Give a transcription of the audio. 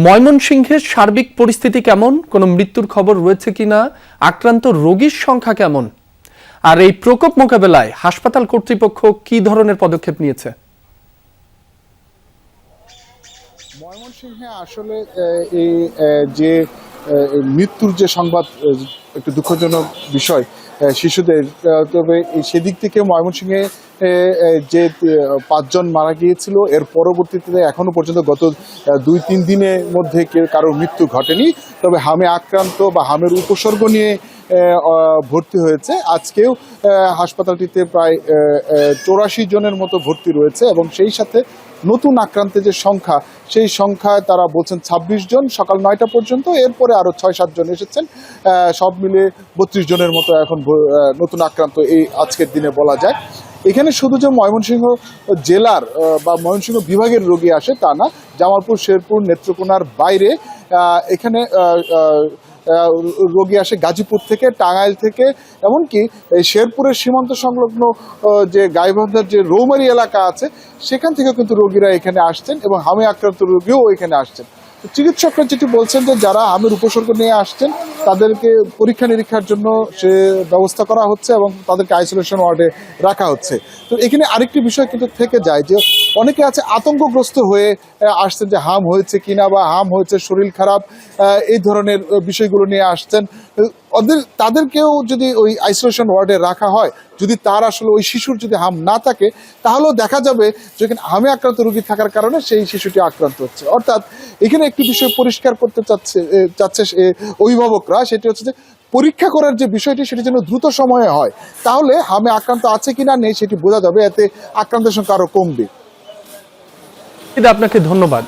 ময়মনসিংহের সার্বিক পরিস্থিতি কেমন, কোনো মৃত্যুর খবর রয়েছে কিনা, আক্রান্ত রোগীর সংখ্যা কেমন, আর এই প্রকোপ মোকাবেলায় হাসপাতাল কর্তৃপক্ষ কি ধরনের পদক্ষেপ নিয়েছে? ময়মনসিংহে আসলে এই যে মৃত্যুর যে সংবাদ একটু দুঃখজনক বিষয় শিশুদের, তবে সেদিক থেকে ময়মনসিংহে যে 5 জন মারা গিয়েছিল এর পরবর্তীতে এখনো পর্যন্ত গত 2-3 দিনের মধ্যে কারোর মৃত্যু ঘটেনি। তবে হামে আক্রান্ত বা হামের উপসর্গ নিয়ে ভর্তি হয়েছে। আজকেও হাসপাতালটিতে প্রায় 84 জনের মতো ভর্তি রয়েছে এবং সেই সাথে নতুন আক্রান্তের যে সংখ্যা, সেই সংখ্যায় তারা বলছেন 26 জন সকাল 9টা পর্যন্ত। এরপরে আরও 6-7 জন এসেছেন, সব মিলে 32 জনের মতো এখন নতুন আক্রান্ত এই আজকের দিনে বলা যায়। এখানে শুধু যে ময়মনসিংহ জেলার বা ময়মনসিংহ বিভাগের রোগী আসে তা না, জামালপুর, শেরপুর, নেত্রকোনার বাইরে এখানে রোগী আসে গাজীপুর থেকে, টাঙ্গাইল থেকে, এমনকি শেরপুরের সীমান্ত সংলগ্ন যে গাইবান্ধার যে রৌমারী এলাকা আছে সেখান থেকেও কিন্তু রোগীরা এখানে আসছেন এবং হামে আক্রান্ত রোগীও এখানে আসছেন। চিকিৎসকরা যেটি বলছেন যে যারা হামের উপসর্গ নিয়ে আসছেন তাদেরকে পরীক্ষা নিরীক্ষার জন্য সে ব্যবস্থা করা হচ্ছে এবং তাদেরকে আইসোলেশন ওয়ার্ডে রাখা হচ্ছে। তো এখানে আরেকটি বিষয় কিন্তু থেকে যায় যে অনেকে আছে আতঙ্কগ্রস্ত হয়ে আসছেন যে হাম হয়েছে কিনা বা হাম হয়েছে, শরীর খারাপ, এই ধরনের বিষয়গুলো নিয়ে আসছেন। তাদেরকেও যদি ওই আইসোলেশন ওয়ার্ডে রাখা হয়, যদি তার আসলে ওই শিশুর যদি হাম না থাকে, তাহলেও দেখা যাবে যে এখানে হামে আক্রান্ত রোগী থাকার কারণে সেই শিশুটি আক্রান্ত হচ্ছে। অর্থাৎ এখানে একটি বিষয় পরিষ্কার করতে চাচ্ছে অভিভাবকরা, সেটি হচ্ছে যে পরীক্ষা করার যে বিষয়টি সেটি যেন দ্রুত সময়ে হয়, তাহলে হামে আক্রান্ত আছে কিনা নেই সেটি বোঝা যাবে, এতে আক্রান্তের সংখ্যা আরো কমবে। আপনাকে ধন্যবাদ।